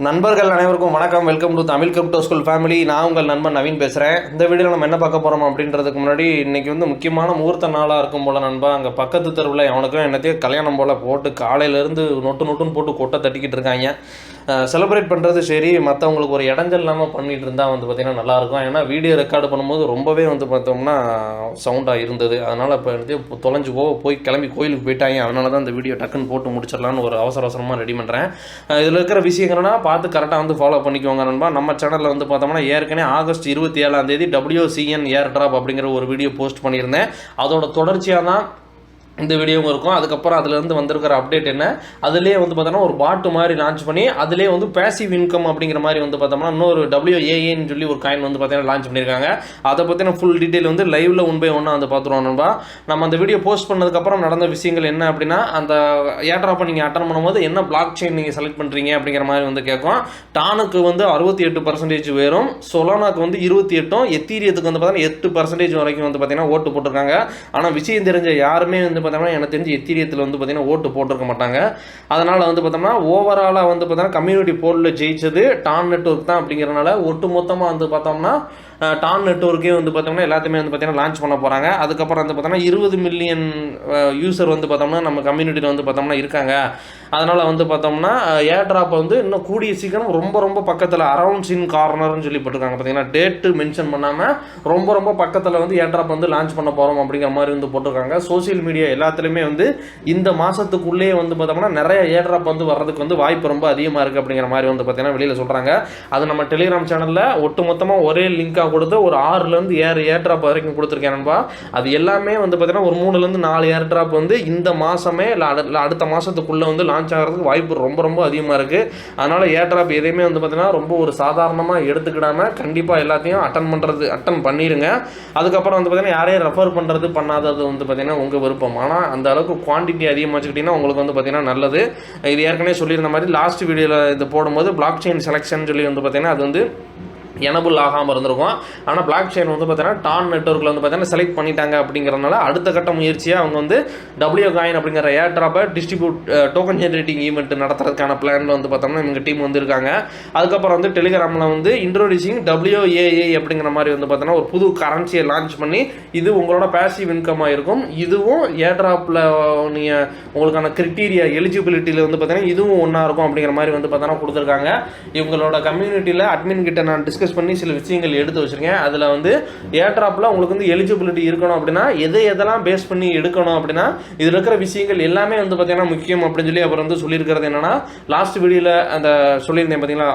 நண்பர்கள் அனைவருக்கும் வணக்கம். Welcome to Tamil crypto school family. நான் உங்கள் நண்பன் நவீன் பேசுகிறேன். இந்த வீடியோவில் நம்ம என்ன பார்க்க போகிறோம் அப்படின்றதுக்கு முன்னாடி இன்றைக்கி முக்கியமான முகூர்த்த நாளாக இருக்கும் போல் நண்பா. அங்கே பக்கத்து தெருவில் அவனுக்கும் என்னத்தையும் கல்யாணம் போல் போட்டு காலையிலேருந்து நொட்டுன்னு போட்டு கொட்டை தட்டிக்கிட்டு இருக்காங்க. செலிப்ரேட் பண்ணுறது சரி, மற்றவங்களுக்கு ஒரு இடைஞ்சல் இல்லாமல் பண்ணிகிட்டு இருந்தால் பார்த்திங்கன்னா நல்லாயிருக்கும். ஏன்னா வீடியோ ரெக்கார்டு பண்ணும்போது ரொம்பவே பார்த்தோம்னா சவுண்டாக இருந்தது. அதனால் இப்போ தொலைஞ்சு போய் கிளம்பி கோயிலுக்கு போயிட்டாங்க. அதனால தான் இந்த வீடியோ டக்குன்னு போட்டு முடிச்சிடலான்னு ஒரு அவசரமாக ரெடி பண்ணுறேன். இதில் இருக்கிற விஷயங்கள்னா பார்த்து கரெக்டாக ஃபாலோ பண்ணிக்கோங்க நண்பா. நம்ம சேனலில் பார்த்தோம்னா ஏற்கனவே ஆகஸ்ட் 27 WCN ஏர் ட்ராப் அப்படிங்கிற ஒரு வீடியோ போஸ்ட் பண்ணியிருந்தேன். அதோட தொடர்ச்சியாக தான் இந்த வீடியோவும் இருக்கும். அதுக்கப்புறம் அதுலேருந்து வந்திருக்கிற அப்டேட் என்ன, அதுலேயே பார்த்தோம்னா ஒரு பாட்டு மாதிரி லான்ச் பண்ணி அதுலேயே பேசிவ் இன்கம் அப்படிங்கிற மாதிரி பார்த்தோம்னா இன்னொரு WAAன்னு சொல்லி ஒரு காயின் பார்த்தீங்கன்னா லான்ச் பண்ணியிருக்காங்க. அதை பற்றின ஃபுல் டீட்டெயில் லைவில் 1 by 1 பார்த்துருவோம் நண்பா. நம்ம அந்த வீடியோ போஸ்ட் பண்ணதுக்கப்புறம் நடந்த விஷயங்கள் என்ன அப்படின்னா, அந்த ஏர்ட்ராப்பை நீங்கள் அட்டன் பண்ணும்போது என்ன பிளாக் செயின் நீங்கள் செலக்ட் பண்ணுறீங்க அப்படிங்கிற மாதிரி கேட்கும். டானுக்கு 68% வேறும், சொலானாக்கு 28, எத்தீரியத்துக்கு பார்த்தீங்கன்னா 8% வரைக்கும் பார்த்தீங்கன்னா ஓட்டு போட்டிருக்காங்க. ஆனால் விஷயம் தெரிஞ்ச யாருமே பார்த்தோம்னா எனக்கு தெரிஞ்சு எத்தீரியத்தில் பார்த்தீங்கன்னா ஓட்டு போட்டிருக்க மாட்டாங்க. அதனால் பார்த்தோம்னா ஓவராலாக பார்த்தோம்னா கம்யூனிட்டி போலில் ஜெயிச்சது டான் நெட்வொர்க் தான். அப்படிங்கிறனால ஒட்டு மொத்தமாக பார்த்தோம்னா டான் நெட்வொர்க்கே பார்த்தோம்னா எல்லாத்தையுமே பார்த்தீங்கன்னா லான்ச் பண்ண போகிறாங்க. அதுக்கப்புறம் பார்த்தோம்னா 20 மில்லியன் யூசர் பார்த்தோம்னா நம்ம கம்யூனிட்டியில் பார்த்தோம்னா இருக்காங்க. அதனால் பார்த்தோம்னா ஏர் ட்ராப் இன்னும் கூடிய சீக்கிரம் ரொம்ப பக்கத்தில் அரவுண்ட்ஸ் இன் கார்னர்னு சொல்லி போட்டிருக்காங்க. பார்த்தீங்கன்னா டேட்டு மென்ஷன் பண்ணாமல் ரொம்ப பக்கத்தில் ஏர் ட்ராப் லான்ச் பண்ண போகிறோம் அப்படிங்கிற மாதிரி போட்டிருக்காங்க. சோசியல் மீடியா எல்லாத்துலேயுமே இந்த மாதத்துக்குள்ளேயே பார்த்தோம்னா நிறைய ஏர் ட்ராப் வர்றதுக்கு வாய்ப்பு ரொம்ப அதிகமாக இருக்குது அப்படிங்கிற மாதிரி பார்த்தீங்கன்னா வெளியில் சொல்கிறாங்க. அது நம்ம டெலிகிராம் சேனலில் ஒட்டு மொத்தமாக ஒரே லிங்காக கொடுத்து ஒரு 6லேருந்து 7 ஏர் ட்ராப் வரைக்கும் கொடுத்துருக்கேன் நண்பா. அது எல்லாமே பார்த்தீங்கன்னா ஒரு 3லேருந்து 4 ஏர் ட்ராப் இந்த மாதமே இல்லை அடுத்த மாதத்துக்குள்ளே லான்ச் ஆகிறதுக்கு வாய்ப்பு ரொம்ப அதிகமாக இருக்குது. அதனால் ஏர் ட்ராப் எதையுமே பார்த்தீங்கன்னா ரொம்ப ஒரு சாதாரணமாக எடுத்துக்கிடாமல் கண்டிப்பாக எல்லாத்தையும் அட்டன் பண்ணிடுங்க. அதுக்கப்புறம் பார்த்தீங்கன்னா யாரையும் ரெஃபர் பண்ணுறது பண்ணாதது பார்த்தீங்கன்னா உங்கள் விருப்பம். ஆனால் அந்த அளவுக்கு குவான்டிட்டி அதிகமாக வச்சுக்கிட்டிங்கன்னா உங்களுக்கு பார்த்தீங்கன்னா நல்லது. இது ஏற்கனவே சொல்லியிருந்த மாதிரி லாஸ்ட் வீடியோவில் இது போடும்போது பிளாக் செயின் செலெக்ஷன் சொல்லி பார்த்தீங்கன்னா அது எனபிள் ஆகாமல் இருந்திருக்கும். ஆனால் பிளாக் செயின் பார்த்தீங்கன்னா டான் நெட்வொர்க்கில் பார்த்தீங்கன்னா செலக்ட் பண்ணிட்டாங்க. அப்படிங்கிறதுனால அடுத்த கட்ட முயற்சியாக அவங்க W காயின் அப்படிங்கிற ஏர் ட்ராப்பை டிஸ்ட்ரிபியூட் டோக்கன் ஜென்ரேட்டிங் ஈவெண்ட் நடத்துறதுக்கான பிளானில் பார்த்தோம்னா இவங்க டீம் இருக்காங்க. அதுக்கப்புறம் டெலிகிராமில் இன்ட்ரோடியூசிங் WAA அப்படிங்கிற மாதிரி பார்த்தோன்னா ஒரு புது கரன்சியை லான்ச் பண்ணி இது உங்களோட பேசிவ் இன்கமாக இருக்கும். இதுவும் ஏர் ட்ராப்பில் நீங்கள் உங்களுக்கான கிரிட்டீரியா எலிஜிபிலிட்டியில் பார்த்தீங்கன்னா இதுவும் ஒன்றா இருக்கும் அப்படிங்கிற மாதிரி பார்த்தோன்னா கொடுத்துருக்காங்க. இவங்களோட கம்யூனிட்டியில் அட்மின் கிட்ட நான் டிஸ்கஸ் பண்ணி சில விஷயங்கள் எடுத்து வச்சிருக்கேன். அதில் ஏர் ட்ராப்பில் உங்களுக்கு எலிஜிபிலிட்டி இருக்கணும் அப்படின்னா எதெல்லாம் பேஸ் பண்ணி எடுக்கணும் அப்படின்னா இதில் இருக்கிற விஷயங்கள் எல்லாமே பார்த்தீங்கன்னா முக்கியம் அப்படின்னு சொல்லி அப்புறம் சொல்லியிருக்கிறது என்னன்னா, லாஸ்ட் வீடியோவில் அந்த சொல்லியிருந்தேன் பார்த்தீங்களா,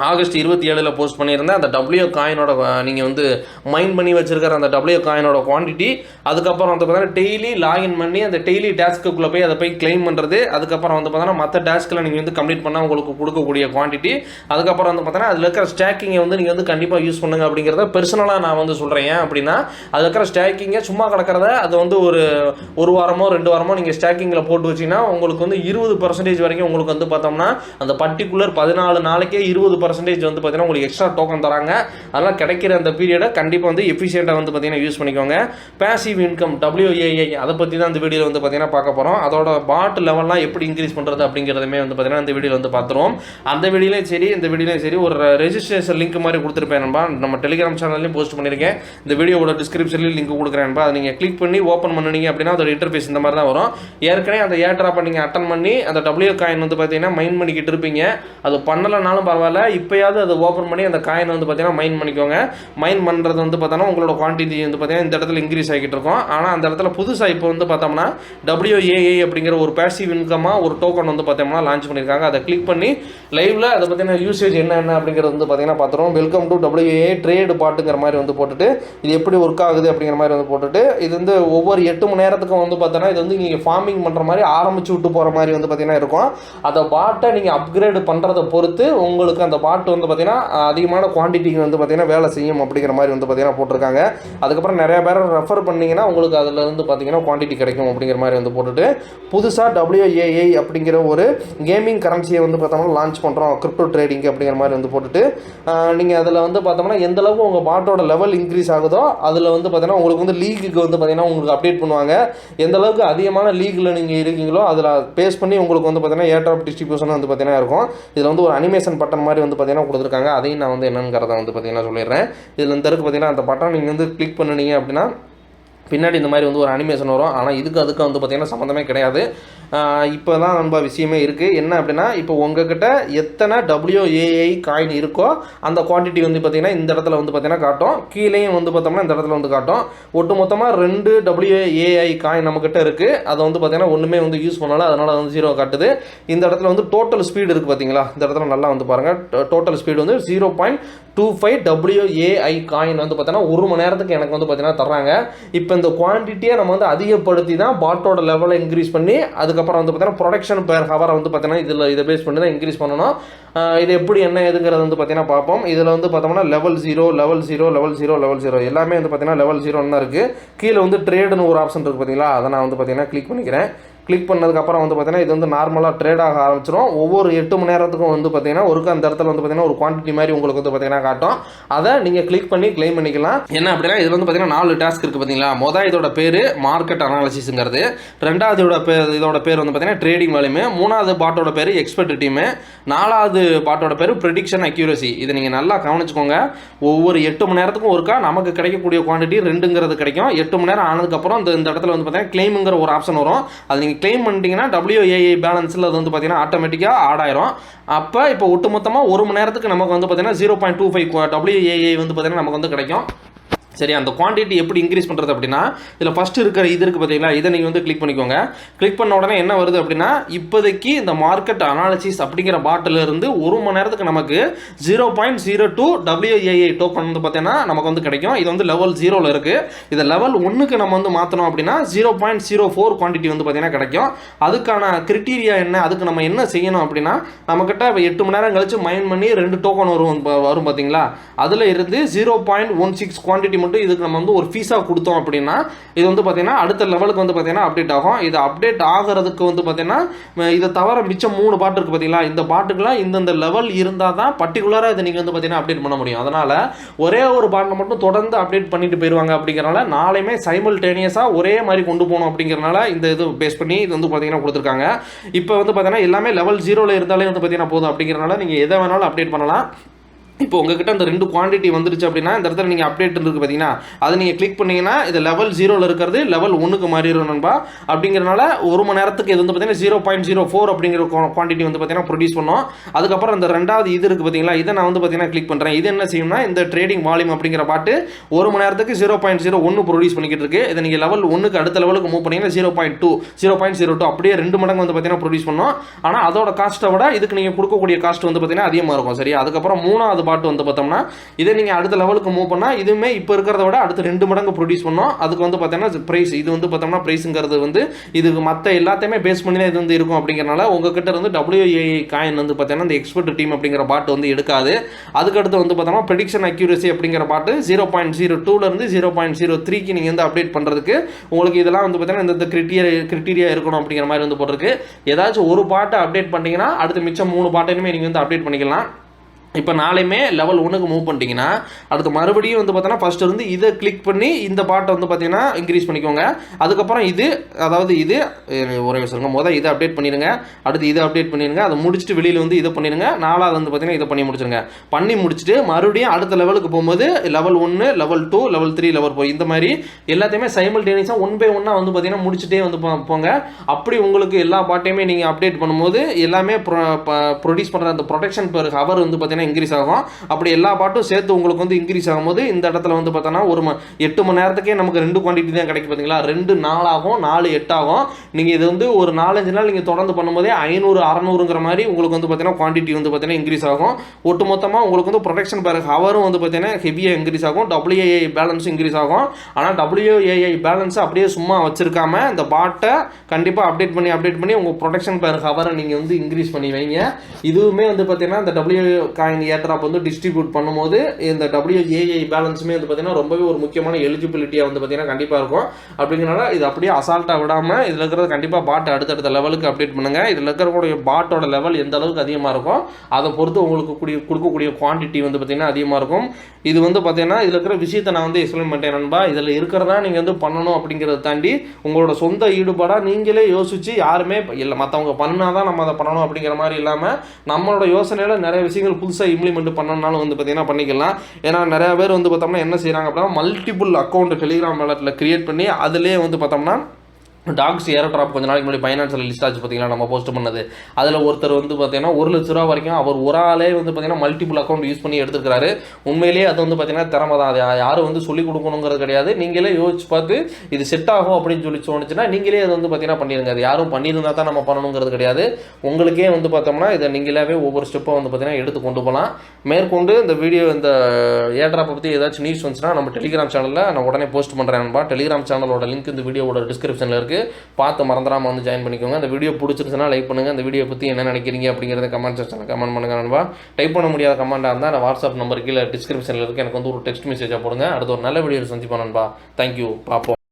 ஆகஸ்ட் 27 போஸ்ட் பண்ணியிருந்தேன். அந்த W காயினோட நீங்கள் மைன் பண்ணி வச்சிருக்கிற அந்த W காயினோட குவான்டிட்டி, அதுக்கப்புறம் பார்த்தீங்கன்னா டெய்லி லாகின் பண்ணி அந்த டெய்லி டாஸ்க்குள்ளே போய் அதை போய் கிளைம் பண்ணுறது, அதுக்கப்புறம் பார்த்தீங்கன்னா மற்ற டாஸ்கில் நீங்கள் கம்ப்ளீட் பண்ணால் உங்களுக்கு கொடுக்கக்கூடிய குவான்டிட்டி, அதுக்கப்புறம் பார்த்தீங்கன்னா அதில் இருக்கிற ஸ்டாக்கிங்கை நீங்கள் கண்டிப்பாக யூஸ் பண்ணுங்க அப்படிங்கிறத பர்சனலாக நான் சொல்கிறேன். ஏன் அப்படின்னா அதில் இருக்கிற ஸ்டாக்கிங்கை சும்மா கிடக்கிறத அது ஒரு வாரமோ 2 வாரமோ நீங்கள் ஸ்டாக்கிங்கில் போட்டு வச்சிங்கன்னா உங்களுக்கு 20% வரைக்கும் உங்களுக்கு பார்த்தோம்னா அந்த பர்டிகுலர் 14 நாளைக்கே 20% பார்த்தீங்கன்னா உங்களுக்கு எக்ஸ்ட்ரா டோக்கன் தராங்க. அதெல்லாம் கிடைக்கிற அந்த பீரியடை கண்டிப்பாக எஃபிஷியண்டாக பார்த்தீங்கன்னா யூஸ் பண்ணிக்கோங்க. பேசிவ் இன்கம் WAA அதை பற்றி தான் இந்த வீடியோவில் பார்த்தீங்கன்னா பார்க்க போகிறோம். அதோட பாட் லெவல்லாம் எப்படி இன்க்ரீஸ் பண்ணுறது அப்படிங்கிறதுமே பார்த்தீங்கன்னா இந்த வீடியோவில் பார்த்துருவோம். அந்த வீடியோலையும் சரி இந்த வீடியோலையும் சரி ஒரு ரெஜிஸ்ட்ரேஷன் லிங்க் மாதிரி கொடுத்துருப்பேன் நண்பா. நம்ம டெலிகிராம் சேனல்லையும் போஸ்ட் பண்ணியிருக்கேன். இந்த வீடியோட டிஸ்கிரிப்ஷன்லையும் லிங்க் கொடுக்குறேன் நண்பா. அதை நீங்கள் கிளிக் பண்ணி ஓப்பன் பண்ணினீங்க அப்படின்னா அதோட இன்டர்ஃபேஸ் இந்த மாதிரி தான் வரும். ஏற்கனவே அந்த ஏர் ட்ராப்பை நீங்கள் அட்டன் பண்ணி அந்த W காயின் பார்த்தீங்கன்னா மைன் பண்ணிக்கிட்டு இருப்பீங்க. அது பண்ணலைனாலும் பரவாயில்ல, இப்போயாவது அதை ஓப்பன் பண்ணி அந்த காயினை பார்த்தீங்கன்னா மைன் பண்ணிக்கோங்க. மைன் பண்ணுறது பார்த்தோன்னா உங்களோட குவான்டிட்டி பார்த்தீங்கன்னா இந்த இடத்துல இன்க்ரீஸ் ஆகிட்டு இருக்கும். ஆனால் அந்த இடத்துல புதுசாக இப்போ பார்த்தோம்னா WAA அப்படிங்கிற ஒரு பேசிவ் இன்கமாக ஒரு டோக்கன் பார்த்தோம்னா லான்ச் பண்ணியிருக்காங்க. அதை கிளிக் பண்ணி லைவில் அதை பார்த்தீங்கன்னா யூசேஜ் என்ன அப்படிங்கிறது பார்த்தீங்கன்னா பார்த்துருவோம். வெல்கம் டு WAA ட்ரேடு பாட்டுங்கிற மாதிரி போட்டுட்டு இது எப்படி ஒர்க் ஆகுது அப்படிங்கிற மாதிரி போட்டுட்டு இது ஒவ்வொரு 8 மணி நேரத்துக்கும் பார்த்தோன்னா இது நீங்கள் ஃபார்மிங் பண்ணுற மாதிரி ஆரம்பிச்சு விட்டு போகிற மாதிரி பார்த்தீங்கன்னா இருக்கும். அதை பாட்டை நீங்கள் அப்கிரேடு பண்ணுறதை பொறுத்து உங்களுக்கு அந்த பாட் வந்து பார்த்தீங்கன்னா அதிகமான குவான்டிட்டிக்கு வந்து பார்த்தீங்கன்னா வேலை செய்யும் அப்படிங்கிற மாதிரி வந்து பார்த்தீங்கன்னா போட்டிருக்காங்க. அதுக்கப்புறம் நிறைய பேர் ரெஃபர் பண்ணிங்கன்னா உங்களுக்கு அதில் வந்து பார்த்தீங்கன்னா குவான்டிட்டி கிடைக்கும் அப்படிங்கிற மாதிரி வந்து போட்டுட்டு புதுசாக WAI அப்படிங்கிற ஒரு கேமிங் கரன்சியை வந்து பார்த்தோம்னா லான்ச் பண்ணுறோம் கிரிப்டோ ட்ரேடிங் அப்படிங்கிற மாதிரி வந்து போட்டுட்டு நீங்கள் அதில் வந்து பார்த்தோம்னா எந்த அளவுக்கு உங்கள் பாட்டோட லெவல் இன்க்ரீஸ் ஆகுதோ அதில் வந்து பார்த்தீங்கன்னா உங்களுக்கு வந்து லீக்குக்கு வந்து பார்த்தீங்கன்னா உங்களுக்கு அப்டேட் பண்ணுவாங்க. எந்த அளவுக்கு அதிகமான லீக்கில் நீங்கள் இருக்கீங்களோ அதில் பேஸ் பண்ணி உங்களுக்கு வந்து பார்த்தீங்கன்னா ஏர்ட்ராப் டிஸ்ட்ரிபியூஷன் வந்து பார்த்தீங்கன்னா இருக்கும். இதில் வந்து ஒரு அனிமேஷன் பட்டன் மாதிரி வந்து பார்த்தீங்கன்னா கொடுத்துருக்காங்க. அதையும் நான் வந்து என்னங்கிறத வந்து பார்த்தீங்கன்னா சொல்லிடுறேன். இதில் இந்த இருக்கு பார்த்தீங்கன்னா அந்த பட்டன் நீங்கள் வந்து கிளிக் பண்ணுனீங்க அப்படின்னா பின்னாடி இந்த மாதிரி வந்து ஒரு அனிமேஷன் வரும். ஆனால் அதுக்கு வந்து பார்த்திங்கன்னா சம்மந்தமே கிடையாது. இப்போ தான் நம்ம விஷயமே இருக்குது. என்ன அப்படின்னா இப்போ உங்ககிட்ட எத்தனை WAI காயின் இருக்கோ அந்த குவான்டிட்டி வந்து பார்த்திங்கன்னா இந்த இடத்துல வந்து பார்த்திங்கன்னா காட்டும். கீழேயும் வந்து பார்த்தோம்னா இந்த இடத்துல வந்து காட்டும். ஒட்டு மொத்தமாக 2 WAI காயின் நம்மக்கிட்ட இருக்குது. அதை வந்து பார்த்திங்கன்னா ஒன்றுமே வந்து யூஸ் பண்ணல, அதனால் வந்து 0 காட்டுது. இந்த இடத்துல வந்து டோட்டல் ஸ்பீடு இருக்குது பார்த்தீங்களா, இந்த இடத்துல நல்லா வந்து பாருங்கள். டோட்டல் ஸ்பீடு வந்து 0.25 WAI காயின் வந்து பார்த்தோன்னா 1 மணி நேரத்துக்கு எனக்கு வந்து பார்த்தீங்கன்னா தர்றாங்க. இப்போ இந்த குவான்டிட்டியை நம்ம வந்து அதிகப்படுத்தி தான் பாட்டோட லெவலை இன்க்ரீஸ் பண்ணி அதுக்கப்புறம் வந்து பார்த்தீங்கன்னா ப்ரொடக்ஷன் பெர் ஹவரை வந்து பார்த்தீங்கன்னா இதை பேஸ் பண்ணி தான் இன்க்ரீஸ் பண்ணணும். இது எப்படி என்ன எதுங்கிறது வந்து பார்த்தீங்கன்னா பார்ப்போம். இதில் வந்து பார்த்தோம்னா லெவல் 0 லெவல் 0 லெவல் 0 லெவல் 0 எல்லாமே வந்து பார்த்தீங்கன்னா லெவல் 0 தான் இருக்குது. கீழே வந்து ட்ரேடுன்னு ஒரு ஆப்ஷன் இருக்குது பார்த்தீங்களா, அதை நான் வந்து பார்த்தீங்கன்னா கிளிக் பண்ணிக்கிறேன். கிளிக் பண்ணதுக்கப்புறம் வந்து பார்த்தீங்கன்னா இது வந்து நார்மலாக ட்ரேட் ஆக ஆரம்பிச்சிடும். ஒவ்வொரு 8 மணி நேரத்துக்கும் வந்து பார்த்தீங்கன்னா அந்த இடத்துல வந்து பார்த்தீங்கன்னா ஒரு குவான்டிட்டி மாதிரி உங்களுக்கு வந்து பார்த்தீங்கன்னா காட்டும். அதை நீங்கள் கிளிக் பண்ணி கிளைம் பண்ணிக்கலாம். என்ன அப்படின்னா இதில் வந்து பார்த்தீங்கன்னா 4 டாஸ்க் இருக்குது பார்த்தீங்களா. மொதல் இதோட பேர் மார்க்கெட் அனாலிசிஸுங்கிறது, ரெண்டாவது இதோட பேர் வந்து பார்த்தீங்கன்னா ட்ரேடிங் வால்யூமு, மூணாவது பாட்டோட பேர் எக்ஸ்பர்ட் டீமு, நாலாவது பாட்டோட பேர் ப்ரெடிக்ஷன் அக்யூரசி. இதை நீங்கள் நல்லா கவனிச்சுக்கோங்க. ஒவ்வொரு 8 மணி நேரத்துக்கும் ஒருக்கா நமக்கு கிடைக்கக்கூடிய குவான்டிட்டி 2ங்கிறது கிடைக்கும். 8 மணி நேரம் ஆனதுக்கப்புறம் இந்த இடத்துல வந்து பார்த்தீங்கன்னா கிளைமுங்கிற ஒரு ஆப்ஷன் வரும். அது நீங்கள் கிளைம் பண்ணிட்டீங்கன்னா WAI பேலன்ஸில் அது வந்து பார்த்தீங்கன்னா ஆட்டோமேட்டிக்காக ஆட் ஆயிரும். அப்போ இப்போ ஒட்டுமொத்தமாக 1 மணி நேரத்துக்கு நமக்கு வந்து பார்த்தீங்கன்னா 0.25 WAI வந்து பார்த்தீங்கன்னா நமக்கு வந்து கிடைக்கும். சரி, அந்த குவான்டிட்டி எப்படி இன்க்ரீஸ் பண்ணுறது அப்படின்னா இதில் ஃபஸ்ட்டு இருக்கிற இது இருக்குது பார்த்தீங்களா, இதை நீங்கள் வந்து கிளிக் பண்ணிக்கோங்க. கிளிக் பண்ண உடனே என்ன வருது அப்படின்னா இப்போதைக்கு இந்த மார்க்கெட் அனாலிசிஸ் அப்படிங்கிற பாட்டிலிருந்து 1 மணி நேரத்துக்கு நமக்கு 0.02 WAI டோக்கன் வந்து பார்த்தீங்கன்னா நமக்கு வந்து கிடைக்கும். இது வந்து லெவல் 0ல் இருக்குது. இதை லெவல் 1க்கு நம்ம வந்து மாற்றணும் அப்படின்னா 0.04 குவான்டிட்டி வந்து பார்த்தீங்கன்னா கிடைக்கும். அதுக்கான கிரிட்டீரியா என்ன, அதுக்கு நம்ம என்ன செய்யணும் அப்படின்னா நம்மக்கிட்ட 8 மணி நேரம் கழிச்சு மைன் பண்ணி 2 டோக்கன் வரும் பார்த்தீங்களா, அதில் இருந்து 0.16 குவான்டிட்டி மட்டும் இதுக்கு நம்ம வந்து ஒரு ஃபீஸாக கொடுத்தோம் அப்படின்னா இது வந்து பார்த்தீங்கன்னா அடுத்த லெவலுக்கு வந்து பார்த்தீங்கன்னா அப்டேட் ஆகும். இது அப்டேட் ஆகிறதுக்கு வந்து பார்த்தீங்கன்னா இதை தவிர மிச்சம் 3 பாட்டு இருக்குது பார்த்தீங்களா, இந்த பாட்டுக்கெல்லாம் இந்தந்த லெவல் இருந்தால் தான் பர்டிகுலராக இதை நீங்கள் வந்து பார்த்தீங்கன்னா அப்டேட் பண்ண முடியும். அதனால் ஒரே ஒரு பாட்டை மட்டும் தொடர்ந்து அப்டேட் பண்ணிட்டு போயிடுவாங்க. அப்படிங்கிறனால நாளையுமே சைமல்டேனியஸாக ஒரே மாதிரி கொண்டு போகணும். அப்படிங்கிறனால இந்த இது பேஸ் பண்ணி இது வந்து பார்த்தீங்கன்னா கொடுத்துருக்காங்க. இப்போ வந்து பார்த்தீங்கன்னா எல்லாமே லெவல் 0ல் இருந்தாலே வந்து பார்த்தீங்கன்னா போதும். அப்படிங்கிறனால நீங்கள் எதை வேணாலும் அப்டேட் பண்ணலாம். இப்போ உங்ககிட்ட அந்த 2 குவான்டிட்டி வந்துருச்சு அப்படின்னா இந்த இடத்துல நீங்கள் அப்டேட் இருக்குது பார்த்தீங்கன்னா அதை நீங்கள் கிளிக் பண்ணிங்கன்னா இது லெவல் 0ல் இருக்கிறது லெவல் 1க்கு மாறிடும் நண்பா. அப்படிங்கிறனால 1 மணி நேரத்துக்கு இது வந்து பார்த்தீங்கன்னா 0.04 அப்படிங்கிற குவான்டிட்டி வந்து பார்த்தீங்கன்னா ப்ரொடியூஸ் பண்ணோம். அதுக்கப்புறம் இந்த ரெண்டாவது இது இருக்குது பார்த்தீங்களா, இதை நான் வந்து பார்த்தீங்கன்னா கிளிக் பண்ணுறேன். இது என்ன செய்யும்னா இந்த ட்ரேடிங் வால்யூம் அப்படிங்கிற பாட்டு 1 மணி நேரத்துக்கு 0.01 ப்ரொடியூஸ் பண்ணிக்கிட்டு இருக்கு. இதை நீங்கள் லெவல் 1க்கு அடுத்த லெவலுக்கு மூவ் பண்ணிங்கன்னா 0.02 அப்படியே 2 மடங்கு வந்து பார்த்தீங்கன்னா ப்ரொடியூஸ் பண்ணோம். ஆனால் அதோட காஸ்ட்டை விட இதுக்கு நீங்கள் கொடுக்கக்கூடிய காஸ்ட் வந்து பார்த்தீங்கன்னா அதிகமாக இருக்கும். சரி, அதுக்கப்புறம் 3வது பாட்டு வந்து பார்த்தோம்னா இதை நீங்கள் அடுத்த லெவலுக்கு மூவ் பண்ணால் இதுவுமே இப்போ இருக்கிறத விட அடுத்து 2 மடங்கு ப்ரொடியூஸ் பண்ணோம். அதுக்கு வந்து பார்த்தீங்கன்னா ப்ரைஸ் இது வந்து பார்த்தோம்னா ப்ரைஸுங்கிறது வந்து இதுக்கு மற்ற எல்லாத்தையுமே பேஸ் பண்ணி தான் இது வந்து இருக்கும். அப்படிங்கிறனால உங்ககிட்ட இருந்து WAI காயின் வந்து பார்த்தீங்கன்னா இந்த எக்ஸ்பர்ட் டீம் அப்படிங்கிற பாட்டு வந்து எடுக்காது. அதுக்கடுத்து வந்து பார்த்தோம்னா ப்ரெடிக்ஷன் அக்யூரசி அப்படிங்கிற பாட்டு 0.02லேருந்து 0.03க்கு நீங்கள் வந்து அப்டேட் பண்ணுறதுக்கு உங்களுக்கு இதெல்லாம் வந்து பார்த்தீங்கன்னா இந்த கிரிட்டீரியா இருக்கணும் அப்படிங்கிற மாதிரி வந்து போட்டிருக்கு. ஏதாச்சும் ஒரு பாட்டை அப்டேட் பண்ணிங்கன்னா அடுத்து மிச்சம் 3 பாட்டையுமே நீங்கள் வந்து அப்டேட் பண்ணிக்கலாம். இப்போ நாளையுமே லெவல் 1க்கு மூவ் பண்ணிட்டீங்கன்னா அடுத்து மறுபடியும் வந்து பார்த்தோன்னா ஃபஸ்ட்டு இருந்து இதை கிளிக் பண்ணி இந்த பாட்டை வந்து பார்த்தீங்கன்னா இன்க்ரீஸ் பண்ணிக்கோங்க. அதுக்கப்புறம் இது ஒரே சொல்லுங்க, இதை அப்டேட் பண்ணிடுங்க. அடுத்து இதை அப்டேட் பண்ணிடுங்க. அதை முடிச்சுட்டு வெளியில் வந்து இதை பண்ணிடுங்க. நாலாவது வந்து பார்த்தீங்கன்னா இதை பண்ணி முடிச்சிருங்க. பண்ணி முடிச்சுட்டு மறுபடியும் அடுத்த லெவலுக்கு போகும்போது லெவல் 1 லெவல் 2 லெவல் 3 லெவல் 4 இந்த மாதிரி எல்லாத்தையுமே சைமல்டேனியஸாக 1 by 1 வந்து பார்த்தீங்கன்னா முடிச்சுட்டே வந்து போங்க. அப்படி உங்களுக்கு எல்லா பாட்டையுமே நீங்கள் அப்டேட் பண்ணும்போது எல்லாமே ப்ரொடியூஸ் பண்ணுற அந்த ப்ரொடெக்ஷன் பெர் ஹவர் வந்து பார்த்தீங்கன்னா இன்க்ரீஸ் ஆகும். அப்படி எல்லா பாட்டும் சேர்த்து உங்களுக்கு வந்து இன்க்ரீஸ் ஆகும்போது இந்த இடத்துல வந்து பார்த்தோன்னா 8 மணி நேரத்துக்கே நமக்கு 2 குவான்டிட்டி தான் கிடைக்கும் பார்த்தீங்களா. 2 4 ஆகும், 4 8 ஆகும். நீங்கள் இது வந்து ஒரு 4-5 நாள் நீங்கள் தொடர்ந்து பண்ணும்போதே 500 600ங்கிற மாதிரி உங்களுக்கு வந்து பார்த்தீங்கன்னா குவான்டிட்டி வந்து பார்த்தீங்கன்னா இன்க்ரீஸ் ஆகும். ஒட்டு மொத்தமாக உங்களுக்கு வந்து ப்ரொடெக்ஷன் பெர் ஹவரும் வந்து பார்த்தீங்கன்னா ஹெவியாக இன்க்ரீஸ் ஆகும். WAI பேலன்ஸும் இன்க்ரீஸ் ஆகும். ஆனால் WAI பேலன்ஸை அப்படியே சும்மா வச்சிருக்காம இந்த பாட்டை கண்டிப்பாக அப்டேட் பண்ணி உங்கள் ப்ரொடெக்ஷன் பெர் ஹவரை நீங்கள் வந்து இன்க்ரீஸ் பண்ணி வைங்க. இதுவுமே வந்து பார்த்தீங்கன்னா இந்த WAI காயின் ஏர்ட்ராப் வந்து டிஸ்ட்ரிபியூட் பண்ணும்போது இந்த WAI பேலன்ஸுமே வந்து பார்த்தீங்கன்னா ரொம்பவே ஒரு முக்கியமான எலிஜிபிலிட்டியாக வந்து பார்த்தீங்கன்னா கண்டிப்பாக இருக்கும். அப்படிங்கிறனால இது அப்படியே அசால்ட்டாக விடாமல் இதில் இருக்கிறது கண்டிப்பாக பாட்டை அடுத்தடுத்த லெவலுக்கு அப்டேட் பண்ணுங்கள். இதில் இருக்கக்கூடிய பாட்டோட லெவல் எந்த அளவுக்கு அதிகமாக இருக்கும் அதை பொறுத்து உங்களுக்கு கொடுக்கக்கூடிய குவான்டிட்டி வந்து பார்த்தீங்கன்னா அதிகமாக இருக்கும். இது வந்து பார்த்தீங்கன்னா இதில் இருக்கிற விஷயத்தை நான் வந்து எக்ஸ்பிளைன் பண்ணிட்டேன் நண்பா. இதில் இருக்கிறதா நீங்கள் வந்து பண்ணணும் அப்படிங்கிறத தாண்டி உங்களோட சொந்த ஈடுபாடாக நீங்களே யோசிச்சு யாருமே இல்லை மற்றவங்க பண்ணாதான் நம்ம அதை பண்ணணும் அப்படிங்கிற மாதிரி இல்லாமல் நம்மளோட யோசனையில் நிறைய விஷயங்கள் புதுசாக இம்ப்ளிமெண்ட் பண்ணணும்னாலும் வந்து பார்த்தீங்கன்னா பண்ணிக்கலாம். ஏன்னா நிறைய பேர் வந்து பார்த்தோம்னா என்ன செய்கிறாங்க அப்படின்னா மல்டிபிள் அக்கௌண்ட் டெலிகிராம் வாலெட்டில் கிரியேட் பண்ணி அதிலே வந்து பார்த்தோம்னா டாக்ஸ் ஏர்ட்ராப் கொஞ்சம் நாளைக்கு முன்னாடி ஃபைனான்ஸில் லிஸ்ட் ஆச்சு பார்த்தீங்கன்னா நம்ம போஸ்ட் பண்ணது. அதில் ஒருத்தர் வந்து பார்த்தீங்கன்னா 1 லட்ச ரூபா வரைக்கும் அவர் ஒரு ஆளே வந்து பார்த்தீங்கன்னா மல்டிபிள் அக்கௌண்ட் யூஸ் பண்ணி எடுத்துக்கிறாரு. உண்மையிலேயே அது வந்து பார்த்தீங்கன்னா திறமை தான். அது யாரும் வந்து சொல்லிக் கொடுக்கணுங்கிறது கிடையாது. நீங்களே யோசிச்சு பார்த்து இது செட் ஆகும் அப்படின்னு சொல்லி தோணுச்சுன்னா நீங்களே அது வந்து பார்த்தீங்கன்னா பண்ணிடுங்க. அது யாரும் பண்ணியிருந்தா தான் நம்ம பண்ணணுங்கிறது கிடையாது. உங்களுக்கே வந்து பார்த்தோம்னா இதை நீங்களாவே ஒவ்வொரு ஸ்டெப்பாக வந்து பார்த்தீங்கன்னா எடுத்து கொண்டு போகலாம். மேற்கொண்டு இந்த வீடியோ இந்த ஏர்ட்ராப்பை பற்றி ஏதாச்சும் நியூஸ் வந்துச்சுன்னா நம்ம டெலிகிராம் சேனலில் நான் உடனே போஸ்ட் பண்ணுறேன். டெலிகிராம் சேனலோட லிங்க் இந்த வீடியோவோட டிஸ்கிரிப்ஷனில் இருக்குது. பார்த்து மறந்துடாமல் வந்து ஜாயின் பண்ணிக்கோங்க. இந்த வீடியோ பிடிச்சிருச்சுன்னா லைக் பண்ணுங்கள். இந்த வீடியோ பற்றி என்ன நினைக்கிறீங்க அப்படிங்கிறத கமெண்ட் செக்ஷனில் கமெண்ட் பண்ணுங்க நண்பா. டைப் பண்ண முடியாத கமெண்டாக இருந்தால் நான் வாட்ஸ்அப் நம்பர் கீழே டிஸ்கிரிப்ஷனில் இருக்குது. எனக்கு வந்து ஒரு டெக்ஸ்ட் மெசேஜாக போடுங்க. அடுத்த ஒரு நல்ல வீடியோ சந்திப்போம் நண்பா. தேங்க்யூ. பார்ப்போம்.